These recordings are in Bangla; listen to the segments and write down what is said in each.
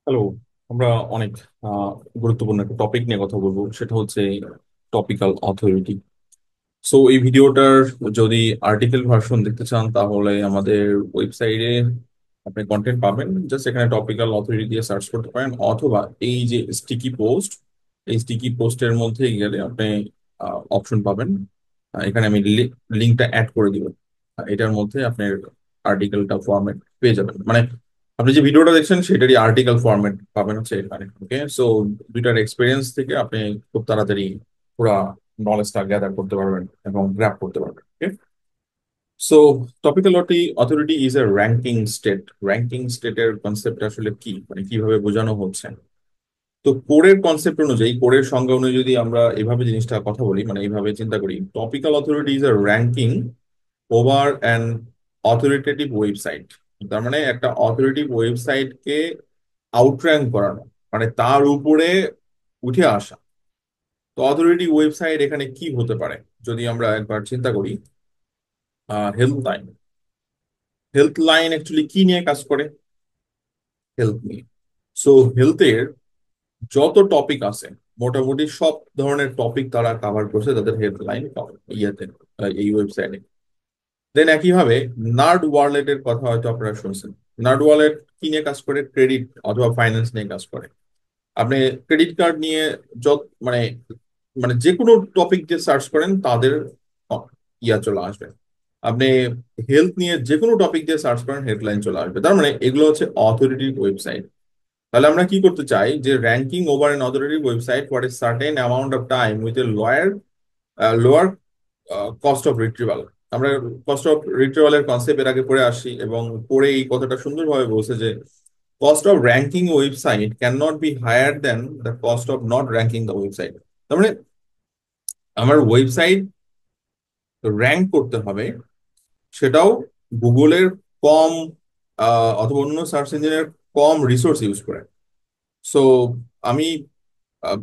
হ্যালো। আমরা অনেক আহ, গুরুত্বপূর্ণ একটা টপিক নিয়ে কথা বলবো, সেটা হচ্ছে টপিক্যাল অথরিটি। সো এই ভিডিওটার যদি আর্টিকেল ভার্সন দেখতে চান তাহলে আমাদের ওয়েবসাইটে আপনি কন্টেন্ট পাবেন, জাস্ট এখানে টপিক্যাল অথরিটি দিয়ে সার্চ করতে পারেন, অথবা এই যে স্টিকি পোস্ট, এই স্টিকি পোস্টের মধ্যে গেলে আপনি অপশন পাবেন। এখানে আমি লিঙ্কটা অ্যাড করে দিব। এটার মধ্যে আপনার আর্টিকেলটা ফরম্যাট পেয়ে যাবেন, মানে আপনি যে ভিডিওটা দেখছেন সেটারই আর্টিকেল ফরম্যাট পাবেন হচ্ছে এখানে। ওকে, সো দুইটার এক্সপিরিয়েন্স থেকে আপনি খুব তাড়াতাড়ি পুরা নলেজটা গ্যাদার করতে পারবেন এবং গ্র্যাব করতে পারবেন। Okay, so topical authority is a ranking state. Ranking স্টেটের কনসেপ্ট আসলে কি, মানে কিভাবে বোঝানো হচ্ছে? তো কোরের কনসেপ্ট অনুযায়ী, কোরের সংজ্ঞা অনুযায়ী যদি আমরা এভাবে জিনিসটা কথা বলি, মানে এইভাবে চিন্তা করি, topical authority is a ranking over an authoritative website. তার মানে একটা অথরিটিভ ওয়েবসাইটকে আউটর্যাঙ্ক করানো, মানে তার উপরে উঠে আসা। তো অথরিটি ওয়েবসাইট এখানে কি হতে পারে যদি আমরা একবার চিন্তা করি। Health line. Health line actually কি নিয়ে কাজ করে? হেলথ নিয়ে। সো হেলথের যত টপিক আছে, মোটামুটি সব ধরনের টপিক তারা কাভার করছে তাদের হেডলাইন ইয়েতে, এই ওয়েবসাইটে। দেন একইভাবে নার্ড ওয়ালেট এর কথা হয়তো আপনারা শুনছেন। নার্ড ওয়ালেট কি নিয়ে কাজ করে? ক্রেডিট অথবা ফাইন্যান্স নিয়ে কাজ করে। আপনি ক্রেডিট কার্ড নিয়ে যত মানে মানে যে কোনো টপিক দিয়ে সার্চ করেন তাদের চলে আসবে। আপনি হেলথ নিয়ে যে কোনো টপিক দিয়ে সার্চ করেন হেডলাইন চলে আসবে। তার মানে এগুলো হচ্ছে অথরিটি ওয়েবসাইট। তাহলে আমরা কি করতে চাই, যে ranking over N authority website for a certain amount of time with a lower cost of retrieval. আমরা কস্ট অফ রিট্রিভালের কনসেপ্ট এর আগে পড়ে আসি, এবং পড়ে এই কথাটা সুন্দরভাবে বলছে যে cost of ranking website can not be higher than the cost of not ranking the website. তার মানে আমার ওয়েবসাইট র্যাঙ্ক করতে হবে, সেটাও গুগলের কম অথবা অন্য সার্চ ইঞ্জিনের কম রিসোর্স ইউজ করে। সো আমি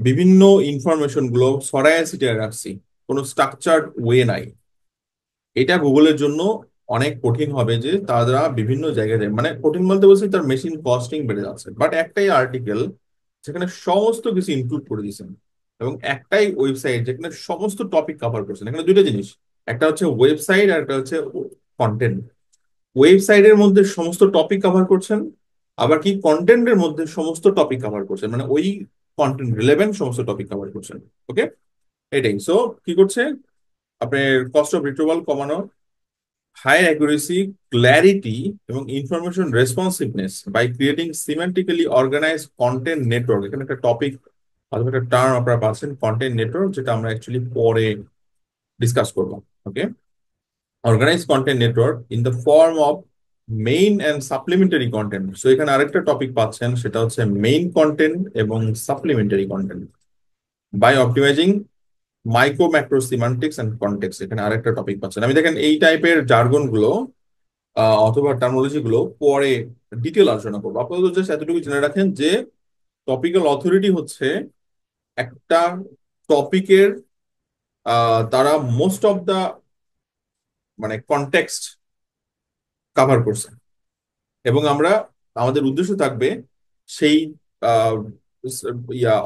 বিভিন্ন ইনফরমেশন গুলো ছড়ায় ছিটিয়ে রাখছি, কোনো স্ট্রাকচার্ড ওয়ে নাই। এটা গুগলের জন্য অনেক কঠিন হবে যে তারা বিভিন্ন জায়গায় যায়, মানে কঠিন বলতে বলছি তার মেশিন কস্টিং বেড়ে যাচ্ছে। বাট একটাই আর্টিকেল যেখানে সমস্ত কিছু ইনক্লুড করে দিয়েছেন, এবং একটাই ওয়েবসাইট যেখানে সমস্ত টপিক কভার করছেন। এখানে দুইটা জিনিস, একটা হচ্ছে ওয়েবসাইট আর একটা হচ্ছে কন্টেন্ট। ওয়েবসাইটের মধ্যে সমস্ত টপিক কভার করছেন, আবার কি কন্টেন্টের মধ্যে সমস্ত টপিক কভার করছেন, মানে ওই কন্টেন্ট রিলেভেন্ট সমস্ত টপিক কভার করছেন। ওকে, এটাই। সো কি করছে, আপনার কস্ট অফ রিট্রিভাল কমানো, হাই অ্যাকুরেসি, ক্ল্যারিটি এবং information responsiveness by creating semantically organise content network. এখানে একটা টপিক অথবা একটা টার্ম আপনারা পাচ্ছেন, কন্টেন্ট নেটওয়ার্ক, যেটা আমরা অ্যাকচুয়ালি পরে ডিসকাস করবো। Okay, organise content network in the form of main and supplementary content. So এখানে আরেকটা টপিক পাচ্ছেন, সেটা হচ্ছে মেইন কন্টেন্ট এবং supplementary content by optimising micro macro semantics and context. এখানে আরেকটা টপিক পাচ্ছেন। আমি দেখেন এই টাইপের জার্গন গুলো অথবা টার্মোলজি গুলো পরে ডিটেল আলোচনা করবো। আপাতত জাস্ট এতটুকু জেনে রাখেন যে টপিক্যাল অথরিটি হচ্ছে একটা টপিকের তারা মোস্ট অফ দা মানে কনটেক্সট কাভার করছে, এবং আমরা আমাদের উদ্দেশ্য থাকবে সেই আহ,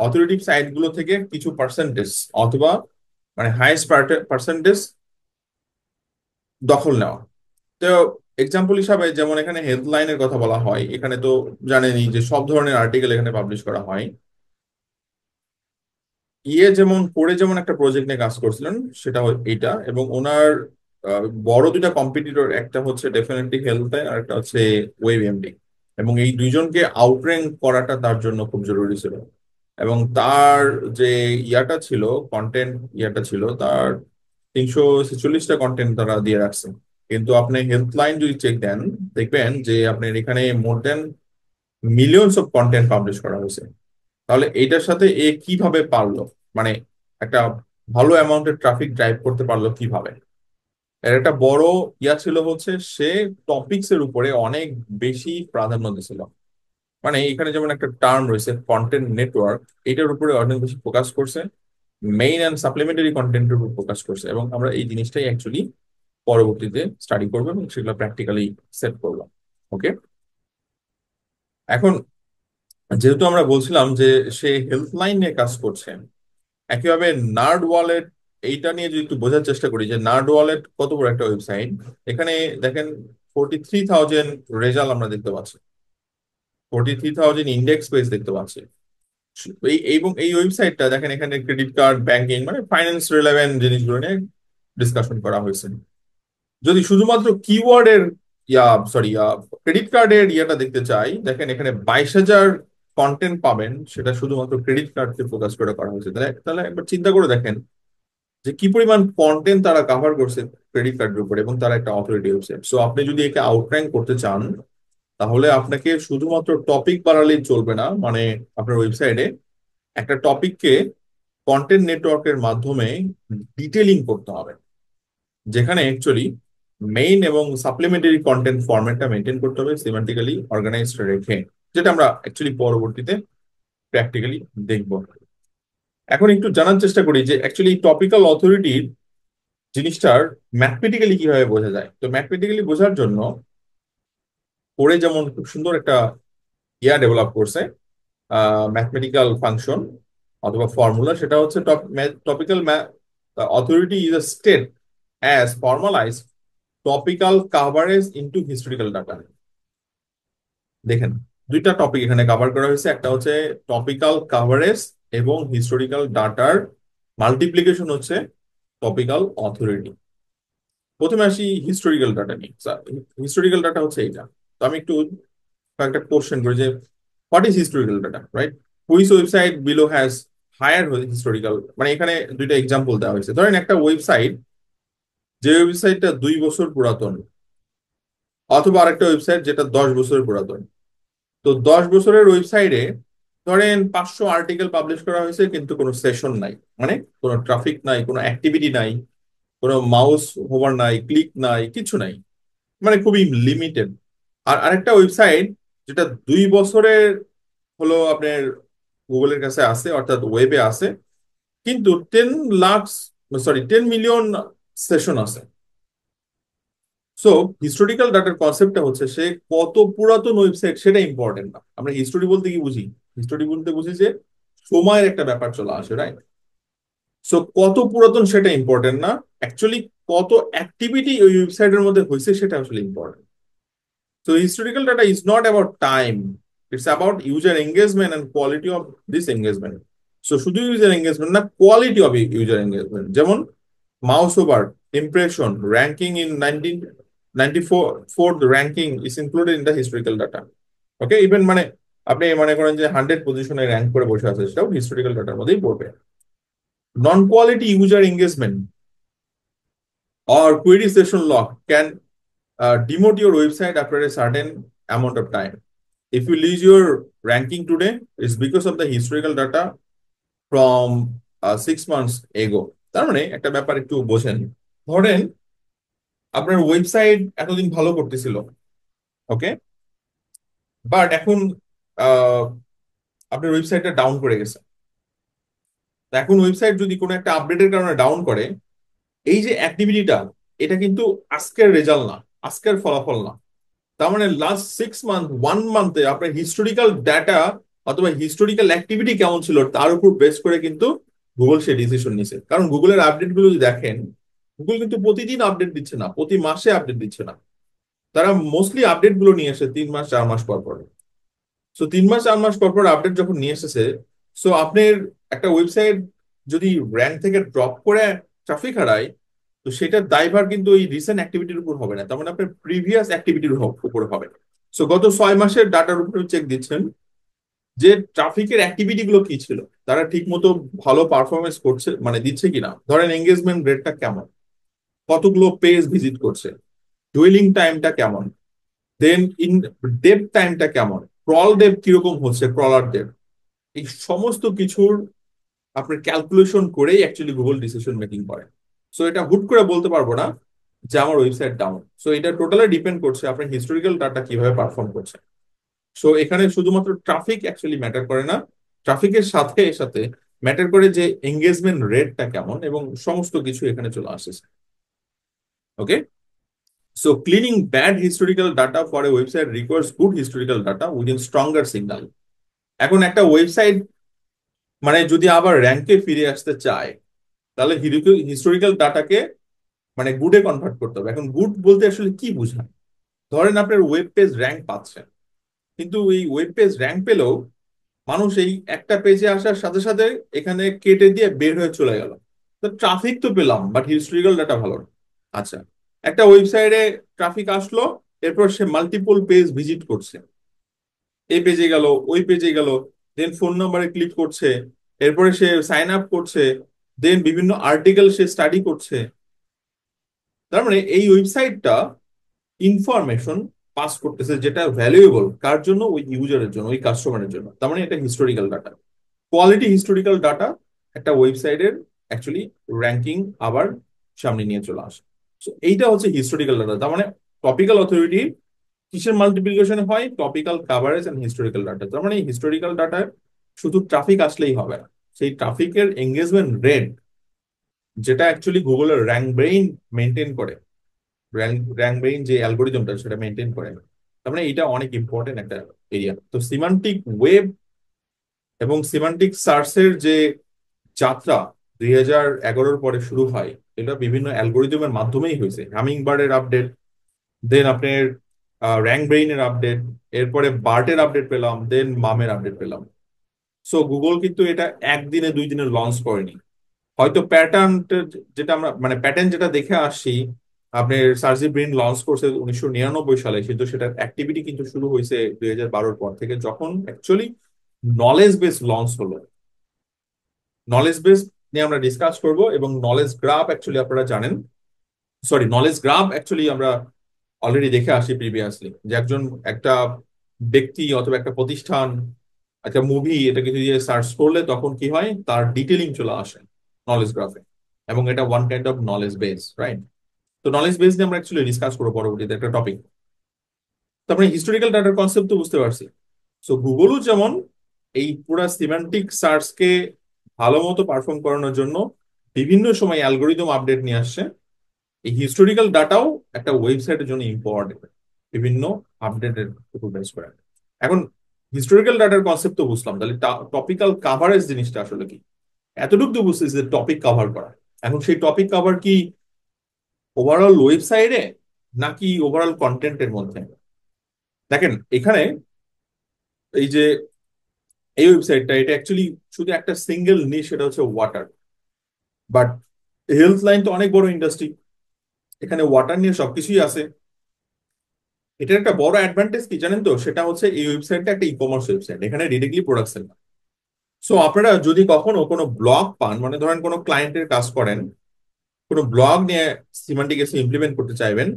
অথরিটিভ সাইট গুলো থেকে কিছু পার্সেন্টেজ অথবা মানে হাইয়েস্ট পার্সেন্টেজ দখল নেওয়া। তো এক্সাম্পল হিসাবে যেমন এখানে হেডলাইনের কথা বলা হয়, এখানে তো জানেনই যে সব ধরনের আর্টিকেল এখানে পাবলিশ করা হয়। যেমন পড়ে যেমন একটা প্রজেক্ট নিয়ে কাজ করছিলেন, সেটা এইটা, এবং ওনার বড় দুইটা কম্পিটিটর, একটা হচ্ছে ডেফিনেটলি হেলথ আর একটা হচ্ছে ওয়েব এমডি। এবং এই দুইজনকে আউটর্যাঙ্ক করাটা তার জন্য খুব জরুরি ছিল। এবং তার যে ছিল, কন্টেন্ট ছিল তার 346টা কন্টেন্ট তারা দিয়ে রাখছে। কিন্তু আপনি হেলথ লাইন যদি চেক দেন, দেখবেন যে আপনার এখানে মোর দেন মিলিয়নস অফ কন্টেন্ট পাবলিশ করা হয়েছে। তাহলে এইটার সাথে এ কিভাবে পারলো, মানে একটা ভালো অ্যামাউন্টের ট্রাফিক ড্রাইভ করতে পারলো কিভাবে? এর একটা বড় ছিল হচ্ছে সে টপিকস এর উপরে অনেক বেশি প্রাধান্য দিছিল। মানে এখানে যেমন একটা টার্ম রয়েছে কন্টেন্ট নেটওয়ার্ক, এটার উপরে অনেক বেশি ফোকাস করছে, মেইন অ্যান্ড সাপ্লিমেন্টারি কন্টেন্টের উপর ফোকাস করছে। এবং আমরা এই জিনিসটাই অ্যাকচুয়ালি পরবর্তীতে স্টাডি করবো এবং সেগুলো প্র্যাকটিক্যালি সেট করলাম। ওকে, এখন যেহেতু আমরা বলছিলাম যে সে হেল্পলাইন নিয়ে কাজ করছে, একইভাবে নার্ড ওয়ালেট, এইটা নিয়ে যদি একটু বোঝার চেষ্টা করি যে নার্ড ওয়ালেট কত বড় একটা ওয়েবসাইট। এখানে দেখেন 43,000 রেজাল্ট আমরা দেখতে পাচ্ছি, 43,000 ইন্ডেক্স পেজ দেখতে পাচ্ছি। এবং এই ওয়েবসাইটটা দেখেন, এখানে ক্রেডিট কার্ড, ব্যাংকিং, মানে ফাইন্যান্স রিলেভেন্ট জিনিসগুলো নিয়ে ডিসকাশন করা হয়েছে। যদি শুধুমাত্র কিওয়ার্ডের ইয়া সরি ক্রেডিট কার্ডের ইয়েটা দেখতে চাই, দেখেন এখানে 22,000 কন্টেন্ট পাবেন, সেটা শুধুমাত্র ক্রেডিট কার্ডকে ফোকাস করে করা হয়েছে। তাহলে তাহলে একবার চিন্তা করে দেখেন যে কি পরিমাণ কন্টেন্ট তারা কভার করছে ক্রেডিট কার্ডের উপর, এবং তারা একটা অথরিটি ওয়েবসাইট। সো আপনি যদি একে আউটর্যাঙ্ক করতে চান, তাহলে আপনাকে শুধুমাত্র টপিক বাড়ালেই চলবে না, মানে আপনার ওয়েবসাইটে একটা টপিককে কন্টেন্ট নেটওয়ার্কের মাধ্যমে ডিটেলিং করতে হবে, যেখানে অ্যাকচুয়ালি মেইন এবং সাপ্লিমেন্টারি কন্টেন্ট ফরম্যাটটা মেনটেন করতে হবে সিমেন্টিক্যালি অর্গানাইজড রেখে, যেটা আমরা অ্যাকচুয়ালি পরবর্তীতে প্র্যাকটিক্যালি দেখব। এখন একটু জানার চেষ্টা করি যে অ্যাকচুয়ালি টপিক্যাল অথরিটির জিনিসটার ম্যাথমেটিক্যালি কিভাবে বোঝা যায়। তো ম্যাথমেটিক্যালি বোঝার জন্য পড়ে যেমন খুব সুন্দর একটা ডেভেলপ করছে, ম্যাথমেটিক্যাল ফাংশন অথবা ফর্মুলা, সেটা হচ্ছে topical authority is a state as formalize topical coverage into historical data. দেখেন, দুইটা টপিক এখানে কভার করা হয়েছে, একটা হচ্ছে টপিক্যাল কাভারেজ এবং হিস্টোরিক্যাল ডাটার মাল্টিপ্লিকেশন হচ্ছে টপিক্যাল অথরিটি। প্রথমে আসি হিস্টোরিক্যাল ডাটা নিয়ে। হিস্টোরিক্যাল ডাটা হচ্ছে এইটা। তো আমি একটু কয়েকটা কোশ্চেন করি যে what is historical data, right? Which website below has higher historical, মানে এখানে দুইটা এক্সাম্পল দেওয়া হয়েছে। ধরেন একটা ওয়েবসাইট, যে ওয়েবসাইটটা 2 বছর পুরাতন, অথবা আরেকটা ওয়েবসাইট যেটা 10 বছর পুরাতন। তো 10 বছরের ওয়েবসাইটে ধরেন 500 আর্টিকেল পাবলিশ করা হয়েছে, কিন্তু কোনো সেশন নাই, মানে কোনো ট্রাফিক নাই, কোনো অ্যাক্টিভিটি নাই, কোনো মাউস হোভার নাই, ক্লিক নাই, কিছু নাই, মানে খুবই লিমিটেড। আর আরেকটা ওয়েবসাইট যেটা 2 বছরের হলো আপনার গুগলের কাছে আছে, অর্থাৎ ওয়েবে আছে, কিন্তু 10 মিলিয়ন সেশন আছে। সো হিস্টোরিক্যাল ডাটার কনসেপ্টটা হচ্ছে সে কত পুরাতন ওয়েবসাইট সেটা ইম্পর্টেন্ট না। আমরা হিস্টোরি বলতে কি বুঝি? হিস্টোরি বলতে বুঝি যে সময়ের একটা ব্যাপার চলে আসে, রাইট? সো কত পুরাতন সেটা ইম্পর্টেন্ট না, অ্যাকচুয়ালি কত অ্যাক্টিভিটি ওই ওয়েবসাইটের মধ্যে হয়েছে সেটা আসলে important. So historical data is not about time. It's about user engagement and quality of this engagement. So শুধু ইউজার এঙ্গেজমেন্ট না, কোয়ালিটি অফ ইউজার এঙ্গেজমেন্ট, যেমন mouse over, impression, ranking in 1994 ranking is included in the historical data. Okay, even মানে আপনি মনে করেন যে 100 পজিশনে র্যাঙ্ক করে বসে আছে, সেটাও হিস্টোরিক্যাল ডাটার মধ্যেই পড়বে। Non quality user engagement or query session log can demote your website after a certain amount of time. If you lose your ranking today, it's because of the historical data from 6 months ago. তার মানে একটা ব্যাপার একটু বোঝেন। ধরেন আপনার ওয়েবসাইট এতদিন ভালো করতেছিল, ওকে, বাট এখন আহ, আপনার ওয়েবসাইটটা ডাউন করে গেছে। তো এখন ওয়েবসাইট যদি কোনো একটা আপডেটের কারণে ডাউন করে, এই যে অ্যাক্টিভিটিটা, এটা কিন্তু আজকের রেজাল্ট না, আজকের ফলাফল না। তার মানে লাস্ট 6 মান্থ, 1 মান্থে আপনার হিস্টোরিক্যাল ডাটা অথবা হিস্টোরিক্যাল অ্যাক্টিভিটি কেমন ছিল তার উপর বেস করে কিন্তু গুগল সে ডিসিশন নিছে। কারণ গুগলের আপডেট গুলো যদি দেখেন, গুগল কিন্তু প্রতিদিন আপডেট দিচ্ছে না, প্রতি মাসে আপডেট দিচ্ছে না। তারা মোস্টলি আপডেট গুলো নিয়ে আসে 3 মাস 4 মাস পর পর। সো 3 মাস 4 মাস পর পর আপডেট যখন নিয়ে এসেছে, সো আপনার একটা ওয়েবসাইট যদি র্যাঙ্ক থেকে ড্রপ করে ট্রাফিক হারায়, তো সেটার দায়ভার কিন্তু ওই রিসেন্ট অ্যাক্টিভিটির উপর হবে না, তার মানে আপনার প্রিভিয়াস অ্যাক্টিভিটির উপর হবে। সো গত 6 মাসের ডাটার উপরে চেক দিচ্ছেন যে ট্রাফিকের অ্যাক্টিভিটি গুলো কি ছিল, তারা ঠিক মতো ভালো পারফরমেন্স করছে, মানে দিচ্ছে কিনা। ধরেন এঙ্গেজমেন্ট রেটটা কেমন, কতগুলো পেজ ভিজিট করছে, ডুয়েলিং টাইমটা কেমন, দেন ইন ডেপ টাইমটা কেমন, ক্রল ডেপ কিরকম হচ্ছে, ক্রলার ডেপ, এই সমস্ত কিছুর আপনার ক্যালকুলেশন করেই অ্যাকচুয়ালি গুগল ডিসিশন মেকিং করে। সো এটা হুট করে বলতে পারবো না যে আমার ওয়েবসাইট ডাউন। সো এটা টোটালি ডিপেন্ড করছে আপনার হিস্টোরিক্যাল ডাটা কিভাবে পারফর্ম করছে। সো এখানে শুধুমাত্র ট্রাফিক অ্যাকচুয়ালি ম্যাটার করে না, ট্রাফিকের সাথে সাথে ম্যাটার করে যে এঙ্গেজমেন্ট রেটটা কেমন, এবং সমস্ত কিছু এখানে চলে আসছে। Okay, so cleaning bad historical data for a website requires good historical data within stronger signal. এখন একটা ওয়েবসাইট মানে যদি আবার র্যাঙ্কে ফিরে আসতে চায়, তাহলে হিস্টোরিক্যাল ডাটাকে মানে গুডে কনভার্ট করতে হবে। এখন গুড বলতে আসলে কি বোঝায়? ধরেন আপনার ওয়েব পেজ র্যাঙ্ক পাচ্ছেন, কিন্তু এই ওয়েব পেজ র্যাঙ্ক পেলেও মানুষ এই একটা পেজে আসার সাথে সাথে এখানে কেটে দিয়ে বের হয়ে চলে গেল। তো ট্রাফিক তো পেলাম, বাট হিস্টোরিক্যাল ডাটা ভালো না। আচ্ছা, একটা ওয়েবসাইটে ট্রাফিক আসলো, এরপর সে মাল্টিপল পেজ ভিজিট করছে, এই পেজে গেল, ওই পেজে গেল, দেন ফোন নাম্বারে ক্লিক করছে, এরপরে সে সাইন আপ করছে, দেন বিভিন্ন আর্টিকেল সে স্টাডি করছে। তার মানে এই ওয়েবসাইটটা ইনফরমেশন পাস করতেছে যেটা ভ্যালুয়েবল কার জন্য? ওই ইউজারের জন্য, ওই কাস্টমারের জন্য। তার মানে এটা historical data, quality historical data একটা ওয়েবসাইটের অ্যাকচুয়ালি র্যাঙ্কিং আবার সামনে নিয়ে চলে আসে। তো এইটা হচ্ছে হিস্টোরিক্যাল ডাটা। তার মানে টপিক্যাল অথরিটি কিসের মাল্টিপ্লিকেশন হয়? Topical coverage and historical data. তার মানে হিস্টোরিক্যাল ডাটায় শুধু ট্রাফিক আসলেই হবে না, সেই ট্রাফিকের এঙ্গেজমেন্ট রেট, যেটা অ্যাকচুয়ালি গুগলের র্যাঙ্ক ব্রেইন মেনটেন করে, র্যাঙ্ক ব্রেইন যে অ্যালগোরিদমটা সেটা মেনটেন করে। তার মানে এটা অনেক ইম্পর্টেন্ট একটা এরিয়া। তো সিমান্টিক ওয়েব এবং সিমান্টিক সার্চের যে যাত্রা 2011-র পরে শুরু হয়, এটা বিভিন্ন অ্যালগোরিদমের মাধ্যমেই হয়েছে। হামিং বার্ডের আপডেট, দেন আপনার র্যাঙ্ক ব্রেইনের আপডেট, এরপরে বার্টের আপডেট পেলাম, দেন মামের আপডেট পেলাম। সো গুগল কিন্তু এটা একদিনে দুই দিনে লঞ্চ করেনি। হয়তো প্যাটার্ন, যেটা আমরা মানে প্যাটার্ন যেটা দেখে আসছি, আপনার সার্জি ব্রেইন লঞ্চ করছে 1999 সালে, কিন্তু সেটার অ্যাক্টিভিটি কিন্তু শুরু হয়েছে 2012-র পর থেকে, যখন অ্যাকচুয়ালি নলেজ বেস লঞ্চ হলো। নলেজ বেস নিয়ে আমরা ডিসকাস করব, এবং নলেজ গ্রাফ অ্যাকচুয়ালি আপনারা জানেন, সরি, নলেজ গ্রাফ অ্যাকচুয়ালি আমরা অলরেডি দেখে আসি প্রিভিয়াসলি, যে একজন একটা ব্যক্তি অথবা একটা প্রতিষ্ঠান, একটা মুভি, এটা কিছু দিয়ে সার্চ করলে তখন কি হয়, তার ডিটেলিং চলে আসে নলেজ গ্রাফে। এবং এটা one kind of knowledge base, right? তো নলেজ বেস নিয়ে আমরা অ্যাকচুয়ালি ডিসকাস করবো পরবর্তীতে একটা টপিক। তারপরে হিস্টোরিক্যাল ডাটার কনসেপ্ট তো বুঝতে পারছি। সো গুগলও যেমন এই পুরা সিম্যান্টিক সার্চকে ভালো মতো পারফর্ম করানোর জন্য বিভিন্ন সময় অ্যালগোরিদম আপডেট নিয়ে আসছে, এই হিস্টোরিক্যাল ডাটাও একটা ওয়েবসাইটের জন্য ইম্পর্টেন্ট, বিভিন্ন আপডেটের উপর বেস করে। এখন হিস্টোরিক্যাল ডাটার কনসেপ্ট তো বুঝলাম, তাহলে টপিক্যাল কাভারেজ জিনিসটা আসলে কি? এতটুকু তো বুঝতেছি যে টপিক কভার করা। এখন সেই টপিক কভার কি ওভারঅল ওয়েবসাইটে, নাকি ওভারঅল কন্টেন্টের মধ্যে? দেখেন এখানে এই যে এই ওয়েবসাইটটা, এটা অ্যাকচুয়ালি শুধু একটা সিঙ্গেল নিশ, সেটা হচ্ছে ওয়াটার। বাট হেলথ লাইন তো অনেক বড় ইন্ডাস্ট্রি, এখানে ওয়াটার নিয়ে সবকিছুই আছে। এটার একটা বড় অ্যাডভান্টেজ কি জানেন তো? সেটা হচ্ছে এই ওয়েবসাইটটা একটা ই কমার্স ওয়েবসাইট, এখানে ডিরেক্টলি প্রোডাক্ট সেল। সো আপনারা যদি কখনো কোনো ব্লগ পান, মানে ধরেন কোনো ক্লায়েন্টের কাজ করেন, কোনো ব্লগ নিয়ে সিমান্টিক এসে ইমপ্লিমেন্ট করতে চাইবেন,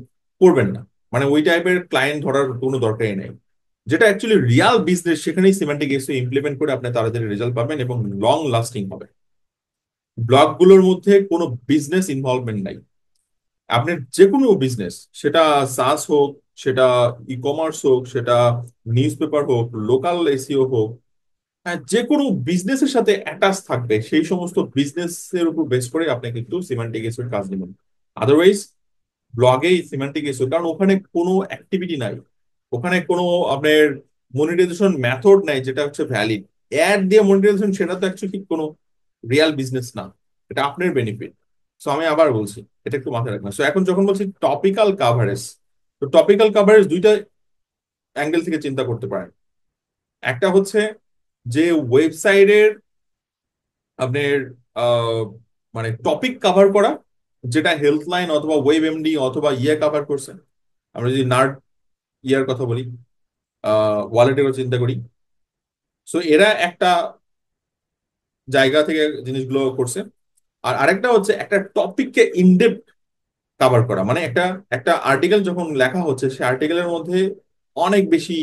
করবেন না। মানে ওই টাইপের ক্লায়েন্ট ধরার কোনো দরকারই নেই। যেটা অ্যাকচুয়ালি রিয়াল বিজনেস, সেখানেই সিমান্টিক এসে ইমপ্লিমেন্ট করে আপনি তাড়াতাড়ি রেজাল্ট পাবেন এবং লং লাস্টিং হবে। ব্লগগুলোর মধ্যে কোনো বিজনেস ইনভলভমেন্ট নাই। আপনার যে কোনো বিজনেস, সেটা সাস হোক, সেটা ই কমার্স হোক, সেটা নিউজ পেপার হোক, লোকাল এসিও হোক, হ্যাঁ, যে কোনো বিজনেসের সাথে অ্যাটাচ থাকবে, সেই সমস্ত বিজনেসের উপর বেস করে আপনি কিন্তু সিমান্টিক এসিওর কাজ নেবেন। আদারওয়াইজ ব্লগে সিমান্টিক এসিও, কারণ ওখানে কোনো অ্যাক্টিভিটি নাই, ওখানে কোনো আপনার মনিটাইজেশন মেথড নাই যেটা হচ্ছে ভ্যালিড। অ্যাড দিয়ে মনিটাইজেশন, সেটা তো অ্যাকচুয়ালি কোনো রিয়াল বিজনেস না, এটা আপনার বেনিফিট। সো আমি আবার বলছি, এটা একটু মাথায় রাখবেন। সো এখন যখন বলছি টপিক্যাল কাভারেজ, তো টপিক্যাল কাভারেজ দুইটা অ্যাঙ্গেল থেকে চিন্তা করতে পারেন। একটা হচ্ছে যে ওয়েবসাইটের আপনার আহ, মানে টপিক কভার করা, যেটা হেলথ লাইন অথবা ওয়েব এমডি অথবা ইয়ে কভার করছে। আমরা যদি নার্ড ইয়ার কথা বলি, ওয়ালেটের কথা চিন্তা করি, সো এরা একটা জায়গা থেকে জিনিসগুলো করছে। আর আরেকটা হচ্ছে একটা টপিককে ইনডেপথ কভার করা, মানে একটা একটা আর্টিকেল যখন লেখা হচ্ছে, সেই আর্টিকেলের মধ্যে অনেক বেশি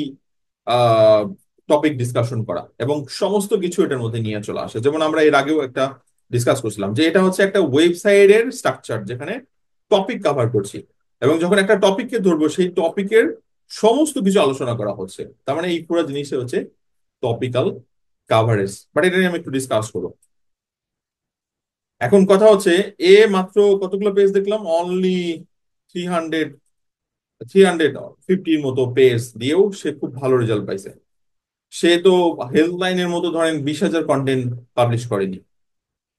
টপিক ডিসকাশন করা এবং সমস্ত কিছু এটার মধ্যে নিয়ে চলে আসে। যেমন আমরা এর আগেও একটা ডিসকাস করছিলাম যে এটা হচ্ছে একটা ওয়েবসাইটের স্ট্রাকচার, যেখানে টপিক কভার করছি, এবং যখন একটা টপিককে ধরবো, সেই টপিকের সমস্ত কিছু আলোচনা করা হচ্ছে। তার মানে এই পুরো জিনিসটা হচ্ছে টপিক্যাল কাভারেজ। বাট এটা নিয়ে আমি একটু ডিসকাস করবো। এখন কথা হচ্ছে, এ মাত্র কতগুলো পেজ দেখলাম, অনলি 300 350-র মতো পেজ দিয়েও সে খুব ভালো রেজাল্ট পাইছে। সে তো হেলথ লাইনের মতো ধরেন 20,000 কন্টেন্ট পাবলিশ করেনি।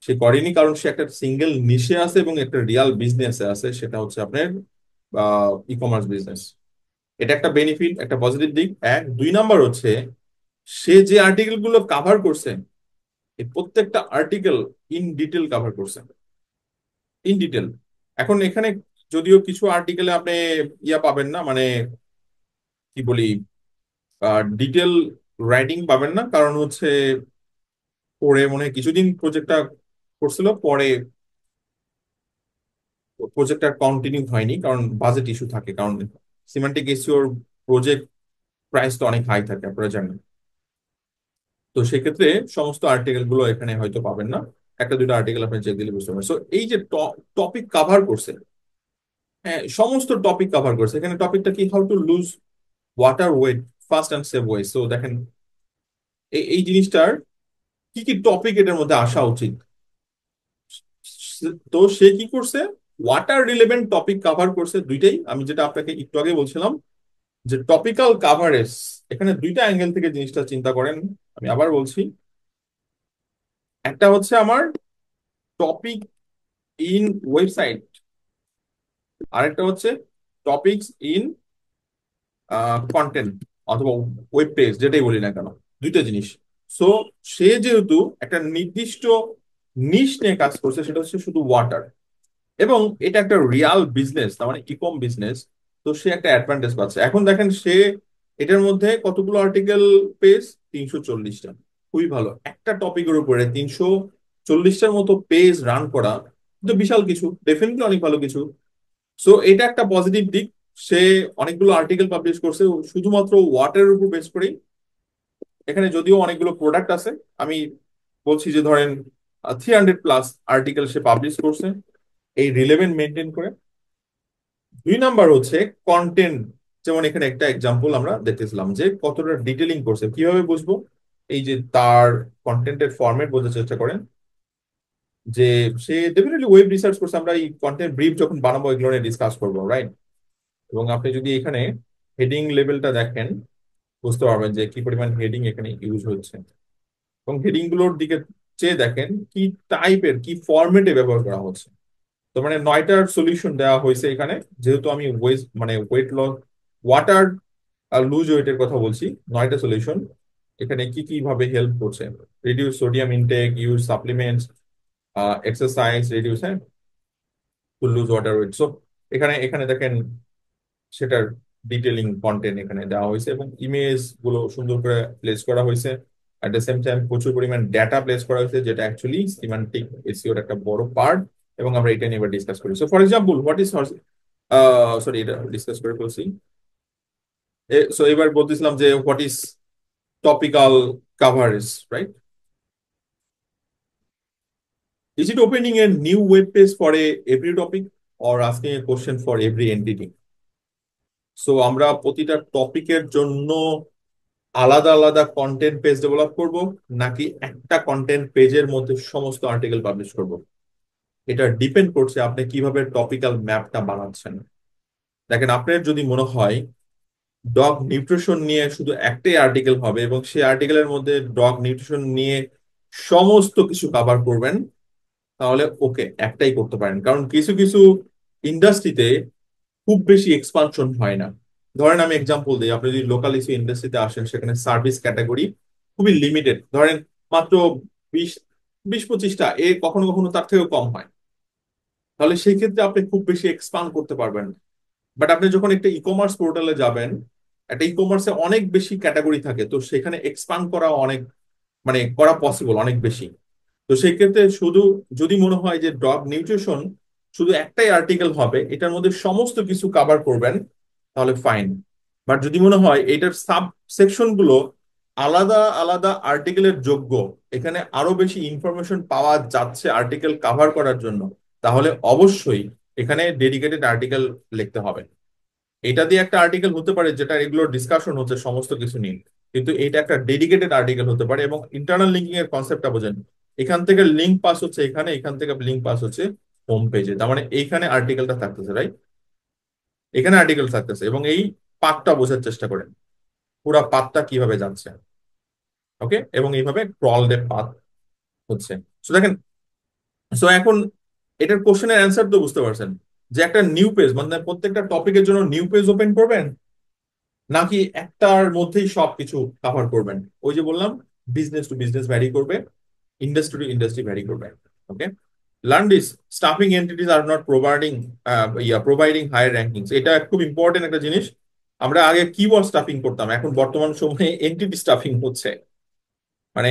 সে করেনি কারণ সে একটা সিঙ্গেল নিশে আছে এবং একটা রিয়াল বিজনেসে আছে, সেটা হচ্ছে আপনার ই কমার্স বিজনেস। এটা একটা বেনিফিট, একটা পজিটিভ দিক। এক, দুই নাম্বার হচ্ছে সে যে আর্টিকেল গুলো কাভার করছে, এই প্রত্যেকটা আর্টিকেল ইন ডিটেল কাভার করছে, ইন ডিটেল। এখন এখানে যদিও কিছু আর্টিকেলে আপনি ইয়া পাবেন না, মানে কি বলি, ডিটেল রাইটিং পাবেন না, কারণ হচ্ছে পরে মনে হয় কিছুদিন প্রজেক্টটা করছিল, পরে প্রজেক্ট আর কন্টিনিউ হয়নি কারণ বাজেট ইস্যু থাকে, কারণ সিমান্টিক এসইওর প্রজেক্ট প্রাইস তো অনেক হাই থাকে, আপনারা জানেন। তো সেক্ষেত্রে সমস্ত আর্টিকেল গুলো এখানে হয়তো পাবেন না, একটা দুটো আর্টিকেল আপনি চেক দিলে বুঝতে পারবেন। সো এই যে টপিক কাভার করছে, হ্যাঁ সমস্ত টপিক কাভার করছে। এখানে টপিকটা কি, how to lose water weight fast and safe way. So দেখেন এই জিনিসটার কি কি টপিক এটার মধ্যে আসা উচিত। তো সে কি করছে, ওয়াটার রিলেভেন্ট টপিক কাভার করছে দুইটাই। আমি যেটা আপনাকে একটু আগে বলছিলাম যে টপিক্যাল কাভারেজ, এখানে দুইটা অ্যাঙ্গেল থেকে জিনিসটা চিন্তা করেন। আমি আবার বলছি, একটা হচ্ছে আমার টপিক ইন ওয়েবসাইট, আরেকটা হচ্ছে টপিকস ইন কন্টেন্ট অথবা ওয়েব পেজ, যেটাই বলি না কেন, দুইটা জিনিস। সো সে যেহেতু একটা নির্দিষ্ট নিশ নিয়ে কাজ করছে, সেটা হচ্ছে শুধু ওয়াটার, এবং এটা একটা রিয়াল বিজনেস, তার মানে ইকম বিজনেস। তো সে একটা অ্যাডভান্টেজ পাচ্ছে। এখন দেখেন সে এটার মধ্যে কতগুলো আর্টিকেল পেজ, 340টা। খুবই ভালো, একটা টপিকের উপরে 340টার মতো পেজ রান করা, তো বিশাল কিছু, ডেফিনেটলি অনেক ভালো কিছু। সো এটা একটা পজিটিভ দিক। সে অনেকগুলো আর্টিকেল পাবলিশ করছে শুধুমাত্র ওয়াটারের উপর বেস করেই। এখানে যদিও অনেকগুলো প্রোডাক্ট আছে, আমি বলছি যে ধরেন 300+ আর্টিকেল সে পাবলিশ করছে এই রিলেভেন্ট মেনটেন করে। দুই নাম্বার হচ্ছে কন্টেন্ট, যেমন এখানে একটা এক্সাম্পল আমরা দেখতেছিলাম যে কতটা ডিটেলিং করছে। কিভাবে বুঝবো, এই যে তার কন্টেন্টের ফরম্যাট বোঝার চেষ্টা করেন, যে সে ডেফিনেটলি ওয়েব রিসার্চ করছে। আমরা এই কন্টেন্ট ব্রিফ যখন বানাবো এগুলো নিয়ে ডিসকাস করবো, রাইট? এবং আপনি যদি এখানে হেডিং লেভেলটা দেখেন, বুঝতে পারবেন যে কি পরিমাণ হেডিং এখানে ইউজ হচ্ছে। এবং হেডিং গুলোর দিকে চেয়ে দেখেন কি টাইপের, কি ফরম্যাটে ব্যবহার করা হচ্ছে। তো মানে 9টার সলিউশন দেওয়া হয়েছে এখানে। যেহেতু আমি ওয়েট লস, ওয়াটার আর লুজ ওয়েটের কথা বলছি, 9টা সলিউশন এখানে কি কি ভাবে হেল্প করছে। Reduce sodium intake, use supplements, exercise, reduce, হ্যাঁ, to lose water weight. So এখানে এখানে দেখেন সেটার ডিটেলিং কন্টেন্ট এখানে দেওয়া হয়েছে, এবং ইমেজ গুলো সুন্দর করে প্লেস করা হয়েছে। অ্যাট দ্য সেম টাইম প্রচুর পরিমাণ ডেটা প্লেস করা হয়েছে, যেটা অ্যাকচুয়ালি সিমান্টিক এসইওর একটা বড় পার্ট। এবং আমরা এটা নিয়ে এবার ডিসকাস করি। So for example, what is, sorry এটা ডিসকাস করে ফেলছি। সো এবার বলতেছিলাম যে what is topical coverage, right? Is it opening a new web page for every topic or asking a question for every entity? So আমরা প্রতিটা টপিকের জন্য আলাদা আলাদা কন্টেন্ট পেজ ডেভেলপ করব, নাকি একটা কন্টেন্ট পেজের মধ্যে সমস্ত আর্টিকেল পাবলিশ করব? এটা ডিপেন্ড করছে আপনি কিভাবে টপিক্যাল ম্যাপটা বানাচ্ছেন। দেখেন, আপনার যদি মনে হয় ডগ নিউট্রিশন নিয়ে শুধু একটাই আর্টিকেল হবে এবং সেই আর্টিকেলের মধ্যে ডগ নিউট্রিশন নিয়ে সমস্ত কিছু কভার করবেন, তাহলে ওকে একটাই করতে পারেন। কারণ কিছু কিছু ইন্ডাস্ট্রিতে খুব বেশি এক্সপানশন হয় না। ধরেন আমি এক্সাম্পল দিই, আপনি যদি লোকাল ইস্যু ইন্ডাস্ট্রিতে আসেন, সেখানে সার্ভিস ক্যাটাগরি খুবই লিমিটেড, ধরেন মাত্র 20 20-25টা, কখনো কখনো তার থেকেও কম হয়। তাহলে সেই ক্ষেত্রে আপনি খুব বেশি এক্সপান্ড করতে পারবেন না। বাট আপনি যখন একটা ই কমার্স পোর্টালে যাবেন, একটা ই কমার্সে অনেক বেশি ক্যাটাগরি থাকে, তো সেখানে এক্সপান্ড করা অনেক, মানে করা পসিবল অনেক বেশি। তো সেই ক্ষেত্রে শুধু যদি মনে হয় যে ডগ নিউট্রিশন শুধু একটাই আর্টিকেল হবে, এটার মধ্যে সমস্ত কিছু কভার করবেন, তাহলে ফাইন। বাট যদি মনে হয় এটার সাব সেকশন গুলো আলাদা আলাদা আর্টিকেলের যোগ্য, এখানে আরো বেশি ইনফরমেশন পাওয়া যাচ্ছে আর্টিকেল কভার করার জন্য, তাহলে অবশ্যই এখানে ডেডিকেটেড আর্টিকেল লিখতে হবে। এটা দিয়ে একটা আর্টিকেল হতে পারে যেটা এগুলো ডিসকাশন হচ্ছে সমস্ত কিছু নিয়ে, কিন্তু এটা একটা ডেডিকেটেড আর্টিকেল হতে পারে। এবং ইন্টারনাল লিঙ্কিং এর কনসেপ্টটা বোঝেন, এখান থেকে লিঙ্ক পাস হচ্ছে এখানে, এখান থেকে লিঙ্ক পাস হচ্ছে হোম পেজে, তার মানে এইখানে আর্টিকেলটা থাকতেছে, রাইট? এখানে আর্টিকেল থাকতেছে, এবং এই পাথটা বোঝার চেষ্টা করেন, পুরা পাথটা কিভাবে যাচ্ছে। ওকে, এবং এইভাবে ক্রল ডেপ পাথ হচ্ছে। সো দেখেন, সো এখন এটার কোশ্চেনের অ্যান্সার তো বুঝতে পারছেন, যে একটা নিউ পেজ মানে প্রত্যেকটা টপিকের জন্য নিউ পেজ ওপেন করবেন, নাকি একটার মধ্যেই সবকিছু কভার করবেন। ওই যে বললাম, বিজনেস টু বিজনেস ভ্যারি করবে, ইন্ডাস্ট্রি টু ইন্ডাস্ট্রি ভ্যারি করবে। Okay, learn this, stuffing entities are not providing higher rankings. এটা খুব ইম্পর্টেন্ট একটা জিনিস। আমরা আগে কিওয়ার্ড স্টাফিং করতাম, এখন বর্তমান সময়ে এন্টিটি স্টাফিং হচ্ছে। মানে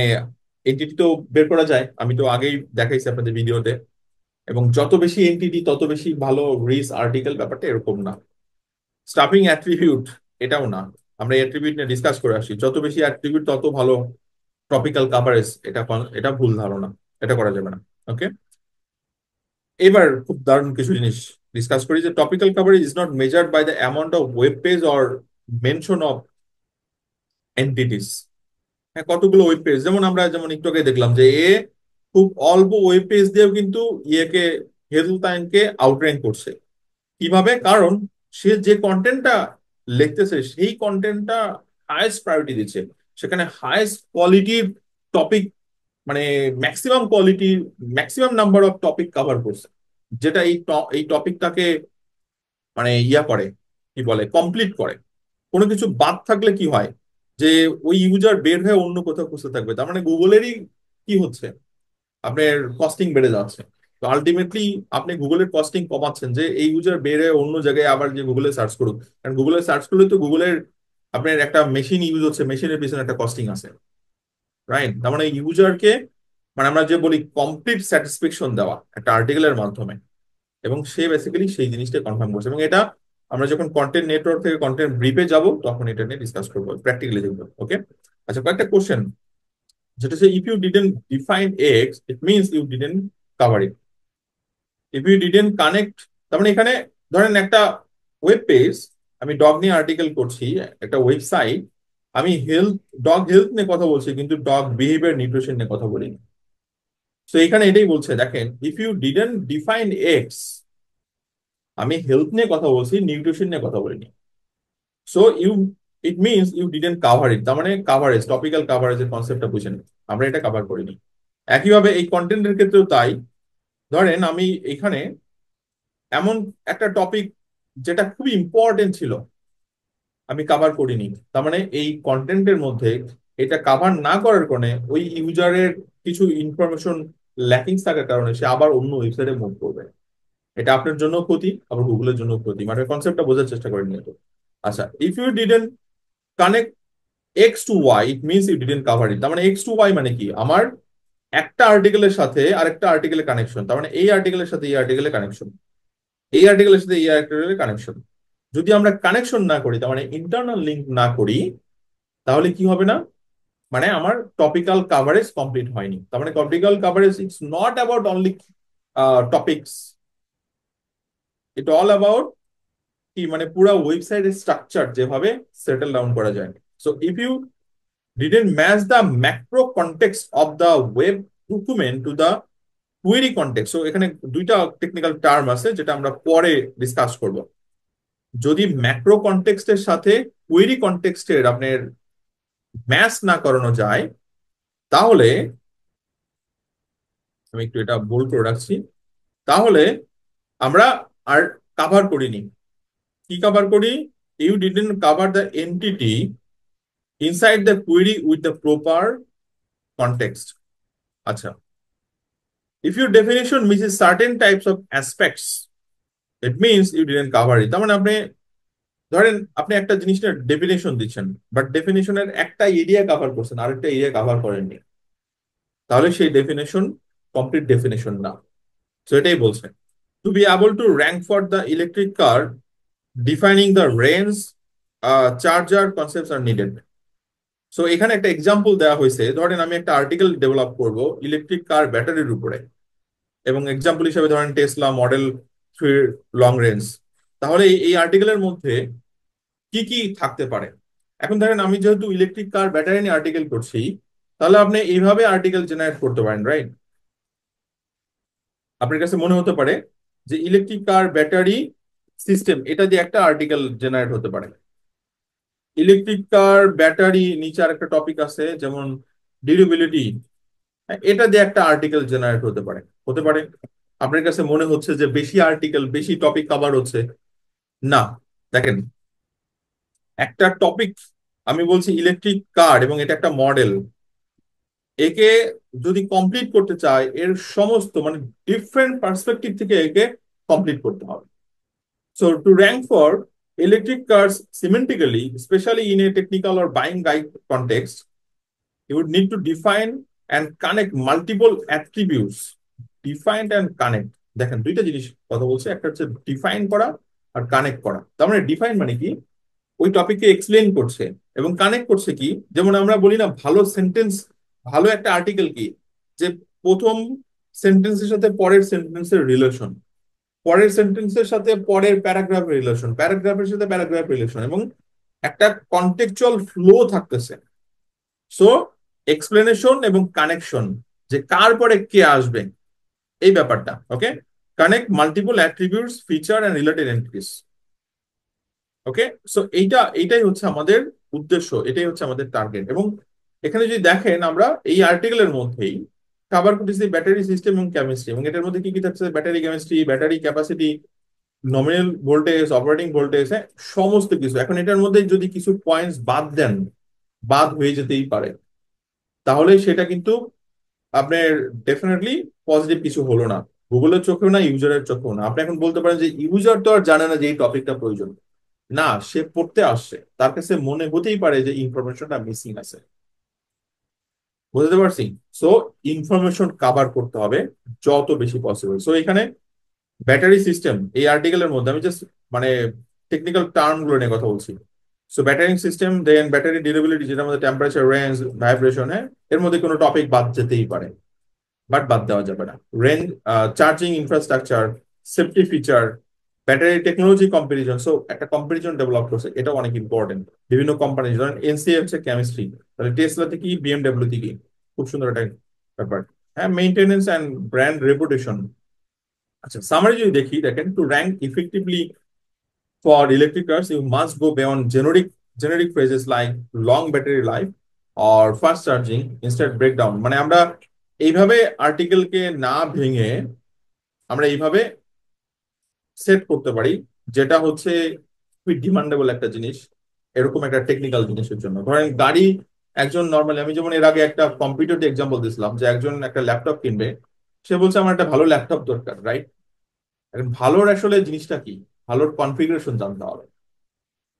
এন্টিটি তো বের করা যায়, আমি তো আগেই দেখাইছি আপনাদের ভিডিওতে, এবং যত বেশি এন্টিটি তত বেশি ভালো রিস আর্টিকেল, ব্যাপারটা এরকম না। স্টাফিং অ্যাট্রিবিউট এটাও না, আমরা অ্যাট্রিবিউট নিয়ে ডিসকাস করে আসি, যত বেশি অ্যাট্রিবিউট তত ভালো টপিক্যাল কাভারেজ, এটা ভুল ধারণা, এটা করা যাবে না। ওকে, এবার খুব দারুণ কিছু জিনিস ডিসকাস করি, যে topical coverage is not measured by the amount of web page or mention of entities. হ্যাঁ, কতগুলো ওয়েব পেজ, যেমন আমরা যেমন একটু আগে দেখলাম যে খুব অল্প ওয়েব পেজ দিয়েও কিন্তু ইয়েকে, হেজেলটাইনকে আউটর্যাঙ্ক করছে। কিভাবে? কারণ সে যে কন্টেন্টটা লিখতেছে সেই কন্টেন্টটা হাইয়েস্ট প্রায়োরিটি দিচ্ছে, সেখানে হাইয়েস্ট কোয়ালিটির টপিক, মানে maximum quality, maximum number of topic cover করছে, যেটা এই টপিকটাকে মানে ইয়া করে, কি বলে, কমপ্লিট করে। কোনো কিছু বাদ থাকলে কি হয়, যে ওই ইউজার বের হয়ে অন্য কোথাও খুঁজতে থাকবে, তার মানে গুগলেরই কি হচ্ছে, আপনার কস্টিং বেড়ে যাচ্ছে। তো আলটিমেটলি আপনি গুগলের কস্টিং কমাচ্ছেন, যে এই ইউজার বেড়ে অন্য জায়গায় আবার যে গুগলে সার্চ করুক, কারণ গুগলে সার্চ করলে তো গুগলের আপনার একটা মেশিন ইউজ হচ্ছে, মেশিনের পিছনে একটা কস্টিং আছে, রাইট? তার মানে ইউজারকে, মানে আমরা যে বলি কমপ্লিট স্যাটিসফ্যাকশন দেওয়া একটা আর্টিকেলের মাধ্যমে, এবং সে বেসিক্যালি সেই জিনিসটা কনফার্ম করছে। এবং এটা আমরা যখন কন্টেন্ট নেটওয়ার্ক থেকে কন্টেন্ট ব্রিফে যাব তখন এটা নিয়ে ডিসকাস করবো, প্র্যাকটিক্যালি দেখবো। ওকে, আচ্ছা, কয়েকটা কোশ্চেন, যেটা হচ্ছে if you didn't define X it means you didn't cover it. If you didn't connect, তার মানে এখানে ধরেন একটা ওয়েব পেজ, আমি ডগ নিয়ে আর্টিকেল করছি, একটা ওয়েবসাইট, আমি ডগ হেলথ নিয়ে কথা বলছি, কিন্তু ডগ বিহেভিয়ার নিউট্রিশন নিয়ে কথা বলিনি। তো এখানে এটাই বলছে, দেখেন, if you didn't define X, আমি হেলথ নিয়ে কথা বলছি, নিউট্রিশন নিয়ে কথা বলিনি। So it means you didn't cover it, তার মানে কাভারেজ, টপিক্যাল কাভারেজের কনসেপ্টটা বুঝেন, আমরা এটা কাভার করিনি। একইভাবে এই কন্টেন্টের ক্ষেত্রেও তাই। ধরেন আমি এখানে এমন একটা টপিক যেটা খুবই ইম্পর্টেন্ট ছিল, আমি কাভার করিনি, তার মানে এই কন্টেন্টের মধ্যে এটা কাভার না করার কারণে ওই ইউজারের কিছু ইনফরমেশন ল্যাকিংস থাকার কারণে সে আবার অন্য ওয়েবসাইটে মুভ করবে। এটা আপনার জন্য ক্ষতি, আবার গুগলের জন্য ক্ষতি, মানে কনসেপ্টটা বোঝার চেষ্টা করেন তো। আচ্ছা, if you didn't connect X to Y it means you didn't cover it. তার মানে এক্স টু ওয়াই মানে কি, আমার একটা আর্টিকেলের সাথে আরেকটা আর্টিকেলের কানেকশন, তার মানে এই আর্টিকেলের সাথে এই আর্টিকেলের কানেকশন, এই আর্টিকেলের সাথে এই আর্টিকেলের কানেকশন। যদি আমরা কানেকশন না করি, তার মানে ইন্টারনাল লিঙ্ক না করি, তাহলে কি হবে না, মানে আমার টপিক্যাল কাভারেজ কমপ্লিট হয়নি। তার মানে topical coverage it's not about only topics, it all about কি, মানে পুরো ওয়েবসাইটের স্ট্রাকচার যেভাবে সেটেল ডাউন করা যায়। So if you didn't match the macro context of the web document to the query context. So এখানে দুইটা টেকনিক্যাল টার্ম আছে যেটা আমরা পরে ডিসকাস করব। যদি ম্যাক্রো কনটেক্সটের সাথে কোয়েরি কনটেক্সটের আপনার ম্যাচ না করানো যায়, তাহলে আমি একটু এটা বোল্ড করে রাখছি, তাহলে আমরা আর কাভার করিনি। কি কাভার করি? You didn't cover the entity inside the query with the proper context. আচ্ছা, if your definition misses certain types of aspects it means you didn't cover it। তার মানে আপনি ধরেন আপনি একটা জিনিসের ডেফিনেশন দিচ্ছেন, বাট ডেফিনেশনের একটা এরিয়া কভার করছেন, আরেকটা এরিয়া কভার করেননি, তাহলে সেই ডেফিনেশন কমপ্লিট ডেফিনেশন না। তো এটাই বলছে, to be able to rank for the electric car defining the range charger concepts are needed. So এখানে একটা এক্সাম্পল দেওয়া হয়েছে, ধরেন আমি একটা আর্টিকেল ডেভেলপ করব ইলেকট্রিক কার ব্যাটারির উপরে, এবং এক্সাম্পল হিসেবে ধরেন টেসলা মডেল 3 লং রেঞ্জ, তাহলে এই আর্টিকেলের মধ্যে কি কি থাকতে পারে? এখন ধরেন আমি যেহেতু ইলেকট্রিক কার ব্যাটারি নিয়ে আর্টিকেল করছি, তাহলে আপনি এইভাবে আর্টিকেল জেনারেট করতে পারেন, রাইট? আপনার কাছে মনে হতে পারে যে ইলেকট্রিক কার ব্যাটারি সিস্টেম, এটা দিয়ে একটা আর্টিকেল জেনারেট হতে পারে। ইলেকট্রিক কার ব্যাটারি নিচে আর একটা টপিক আছে, যেমন ডিউরেবিলিটি, এটা দিয়ে একটা আর্টিকেল জেনারেট হতে পারে। আপনার কাছে মনে হচ্ছে যে বেশি আর্টিকেল, বেশি টপিক কভার হচ্ছে, না। দেখেন, একটা টপিক, আমি বলছি ইলেকট্রিক কার এবং এটা একটা মডেল, একে যদি কমপ্লিট করতে চায় এর সমস্ত মানে ডিফারেন্ট পার্সপেক্টিভ থেকে একে কমপ্লিট করতে হবে। So to rank for electric cars semantically, especially in a technical or buying guide context, you would need to define and connect multiple attributes. Define and connect, দেখেন দুইটা জিনিস কথা বলছে, একটা হচ্ছে ডিফাইন করা আর কানেক্ট করা। তার মানে ডিফাইন মানে কি, ওই টপিককে এক্সপ্লেন করছে, এবং কানেক্ট করছে কি, যেমন আমরা বলি না ভালো সেন্টেন্স, ভালো একটা আর্টিকেল কি, যে প্রথম সেন্টেন্সের সাথে পরের সেন্টেন্সের রিলেশন, পরের সেন্টেন্সের সাথে পরের প্যারাগ্রাফের রিলেশন, প্যারাগ্রাফের সাথে প্যারাগ্রাফ রিলেশন, এবং একটা কন্টেকচুয়াল ফ্লো থাকতেছে। সো এক্সপ্লেনেশন এবং কানেকশন, যে কার পরে কে আসবে, এই ব্যাপারটা। Okay, connect multiple attributes, feature and related entities. Okay, so এইটাই হচ্ছে আমাদের উদ্দেশ্য, এটাই হচ্ছে আমাদের টার্গেট। এবং এখানে যদি দেখেন আমরা এই আর্টিকেলের মধ্যেই কভার করতেছি ব্যাটারি সিস্টেম এবং কেমিস্ট্রি, এবং এটার মধ্যে কি কি থাকছে, battery chemistry, battery capacity, nominal voltage, operating voltage, হ্যাঁ, সমস্ত কিছু। এখন এটার মধ্যে যদি কিছু পয়েন্টস বাদ দেন, বাদ হয়ে যেতেই পারে, তাহলে সেটা কিন্তু আপনার ডেফিনেটলি পজিটিভ কিছু হলো না, গুগলের চোখেও না, ইউজারের চোখেও না। আপনি এখন বলতে পারেন যে ইউজার তো আর জানে না যে এই টপিকটা প্রয়োজন, না, সে পড়তে আসছে, তার কাছে মনে হতেই পারে যে ইনফরমেশনটা মিসিং আছে। বুঝতে পারছি? সো ইনফরমেশন কাভার করতে হবে যত বেশি পসিবল। সো এখানে ব্যাটারি সিস্টেম, এই আর্টিকেলের মধ্যে আমি জাস্ট মানে টেকনিক্যাল টার্ম গুলো নিয়ে কথা বলছি। সো ব্যাটারি সিস্টেম, দেন ব্যাটারি ডিউরেবিলিটি, যেটা আমাদের টেম্পারেচার, রেঞ্জ, ভাইব্রেশন, হ্যাঁ, এর মধ্যে কোনো টপিক বাদ যেতেই পারে, বাট বাদ দেওয়া যাবে না। Range, charging infrastructure, safety feature, battery technology comparison. So একটা কম্পারিজন ডেভেলপ করছে, এটা অনেক ইম্পর্টেন্ট। বিভিন্ন কোম্পানি, ধরেন এনসিএ হচ্ছে কেমিস্ট্রি, তাহলে টেসলাতে কি, বিএমডব্লিউতে কি, খুব সুন্দর একটা ব্যাপার। হ্যাঁ, মেইনটেনেন্স অ্যান্ড ব্র্যান্ড রেপুটেশন। আচ্ছা, সামারি যদি দেখি, দেখেন, to rank effectively for electric cars, you must go beyond generic phrases like long battery life or fast charging, instead breakdown। মানে আমরা এইভাবে আর্টিকেলকে না ভেঙে আমরা এইভাবে সেট করতে পারি, যেটা হচ্ছে খুবই ডিমান্ডেবল একটা জিনিস, এরকম একটা টেকনিক্যাল জিনিসের জন্য। ধরেন গাড়ি, একজন নর্মালি, আমি যেমন এর আগে একটা কম্পিউটার দিয়ে এক্সাম্পল দিয়েছিলাম, যে একজন একটা ল্যাপটপ কিনবে, সে বলছে আমার একটা ভালো ল্যাপটপ দরকার, রাইট? এখন ভালোর আসলে জিনিসটা কি, ভালোর কনফিগারেশন জানতে হবে,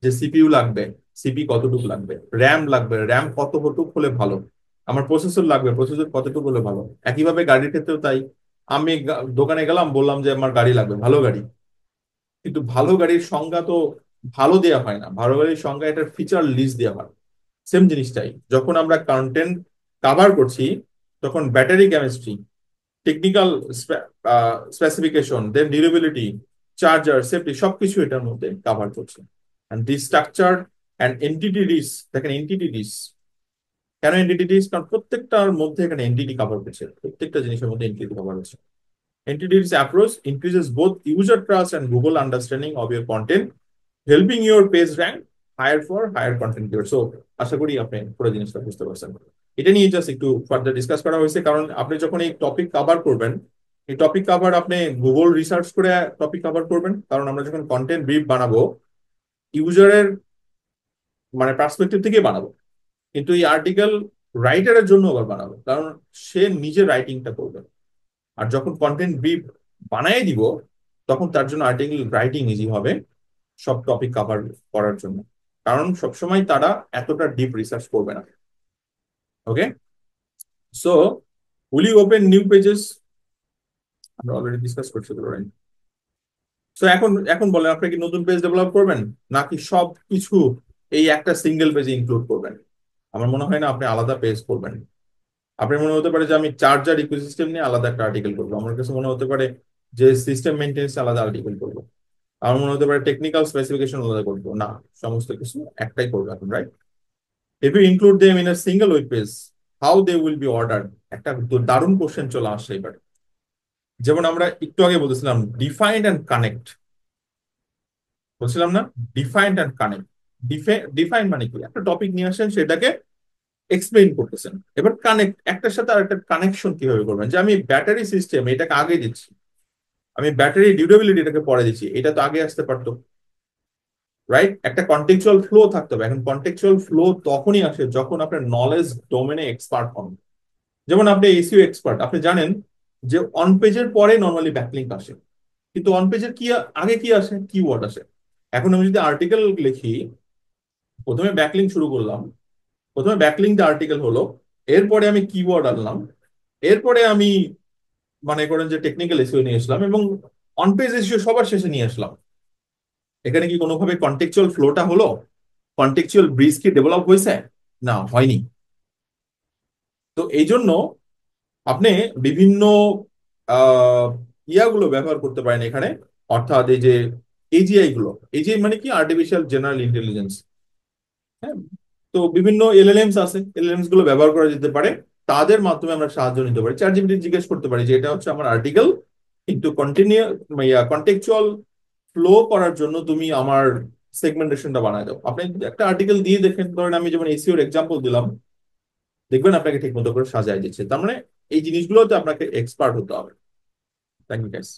যে সিপিইউ লাগবে, সিপি কতটুকু লাগবে, র্যাম লাগবে, র্যাম কতটুকু হলে ভালো, আমার প্রসেসর লাগবে, প্রসেসর কতটুকু হলে ভালো। একইভাবে গাড়ির ক্ষেত্রেও তাই। আমি দোকানে গেলাম, বললাম যে আমার গাড়ি লাগবে, ভালো গাড়ি, কিন্তু ভালো গাড়ির সংজ্ঞা তো ভালো দেওয়া হয় না, ভালো গাড়ির সংজ্ঞা এটার ফিচার লিস্ট দেওয়া হয়। সেম জিনিসটাই যখন আমরা কন্টেন্ট কাভার করছি, তখন battery chemistry, technical specification, then durability, charger, safety, সবকিছু এটার মধ্যে কাভার করছে। And this structure and entity list, দেখেন এন্টিটি লিস্ট, কেন এন্টিটি লিস্ট, কারণ প্রত্যেকটার মধ্যে এখানে এন্টিটি কাভার করছে, প্রত্যেকটা জিনিসের মধ্যে এন্টিটি কাভার হচ্ছে। Entity list approach increases both user trust and Google understanding of your content, helping your page rank higher for higher content creators। So আশা করি আপনি পুরো জিনিসটা বুঝতে পারছেন। এটা নিয়ে জাস্ট একটু ফার্দার ডিসকাস করা হয়েছে, কারণ আপনি যখন এই টপিক কভার করবেন, এই টপিক কভার আপনি গুগল রিসার্চ করে টপিক কভার করবেন, কারণ আমরা যখন কন্টেন্ট ব্রিফ বানাবো, ইউজারের মানে পার্সপেক্টিভ থেকে বানাবো, কিন্তু এই আর্টিকেল রাইটারের জন্য আবার বানাবো, কারণ সে নিজে রাইটিংটা করবে। আর যখন কন্টেন্ট ব্রিফ বানাই দিব, তখন তার জন্য আর্টিকেল রাইটিং ইজি হবে সব টপিক কভার করার জন্য, কারণ সবসময় তারা এতটা ডিপ রিসার্চ করবে না। Okay, so will you open new pages, আমরা অলরেডি ডিসকাস করছি তো, রাইট? সো এখন এখন বলেন, আপনি কি নতুন পেজ ডেভেলপ করবেন, নাকি সব কিছু এই একটা সিঙ্গেল পেজে ইনক্লুড করবেন? আমার মনে হয় না আপনি আলাদা পেজ করবেন। আপনার মনে হতে পারে যে আমি চার্জার ইকোসিস্টেম নিয়ে আলাদা একটা আর্টিকেল করবো, আমার কাছে মনে হতে পারে যে সিস্টেম মেনটেন্স আলাদা আর্টিকেল করবো, আমার মনে হতে পারে টেকনিক্যাল স্পেসিফিকেশন আলাদা করবো, না, সমস্ত কিছু একটাই করবো এখন, right? If you include them in a single web page, how they will be ordered? একটা দারুণ কোশ্চেন চলে আসছে এবার। যেমন আমরা একটু আগে বলতেছিলাম ডিফাইন্ড অ্যান্ড কানেক্ট, বলছিলাম না, ডিফাইন্ড অ্যান্ড কানেক্ট। ডিফাইন মানে কি, একটা টপিক নিয়ে আসেন, সেটাকে এক্সপ্লেইন করতেছেন। এবার কানেক্ট, একটার সাথে আর একটা কানেকশন কিভাবে করবেন, যে আমি ব্যাটারি সিস্টেম এটাকে আগে দিচ্ছি, আমি ব্যাটারি ডিউরেবিলিটি এটাকে পরে দিচ্ছি, এটা তো আগে আসতে পারতো, রাইট? একটা কন্টেক্সচুয়াল ফ্লো থাকতে হবে। এখন কন্টেক্সচুয়াল ফ্লো তখনই আসে যখন আপনার নলেজ ডোমেনে এক্সপার্ট হন। যেমন আপনি এসইও এক্সপার্ট, আপনি জানেন যে অন পেজের পরে নর্মালি ব্যাকলিঙ্ক আসে, কিন্তু অন পেজের কি আগে কি আসে, কিওয়ার্ড আসে। এখন আমি যদি আর্টিকেল লিখি, প্রথমে ব্যাকলিঙ্ক শুরু করলাম, প্রথমে ব্যাকলিঙ্ক দিয়ে আর্টিকেল হলো, এরপরে আমি কিওয়ার্ড আনলাম, এরপরে আমি মনে করেন যে টেকনিক্যাল এসইও নিয়ে আসলাম, এবং অন পেজ এসইও সবার শেষে নিয়ে আসলাম। এখানে কি কোনোভাবে কন্টেকচুয়াল ফ্লোটা হলো? কন্টেকচুয়াল ব্রিজ কি ডেভেলপ হয়েছে? না, হয়নি। তো এই জন্য আপনি বিভিন্ন আহ ইয়াগুলো ব্যবহার করতে পারেন এখানে, অর্থাৎ এই যে এজিআই গুলো, এজিআই মানে কি, আর্টিফিশিয়াল জেনারেল ইন্টেলিজেন্স। হ্যাঁ, তো বিভিন্ন এলএলএমস আছে, এলএলএমস গুলো ব্যবহার করা যেতে পারে। তাদের মাধ্যমে আমরা সাহায্য নিতে পারি, চ্যাট জিপিটি জিজ্ঞেস করতে পারি যে এটা হচ্ছে আমার আর্টিকেল, কিন্তু কন্টিনিউ কন্টেকচুয়াল ফ্লো করার জন্য তুমি আমার সেগমেন্টেশনটা বানায় দাও। আপনি যদি একটা আর্টিকেল দিয়ে দেখেন, ধরেন আমি যেমন এসইওর এক্সাম্পল দিলাম, দেখবেন আপনাকে ঠিক মতো করে সাজায় দিচ্ছে। তার মানে এই জিনিসগুলোতে আপনাকে এক্সপার্ট হতে হবে। Thank you guys.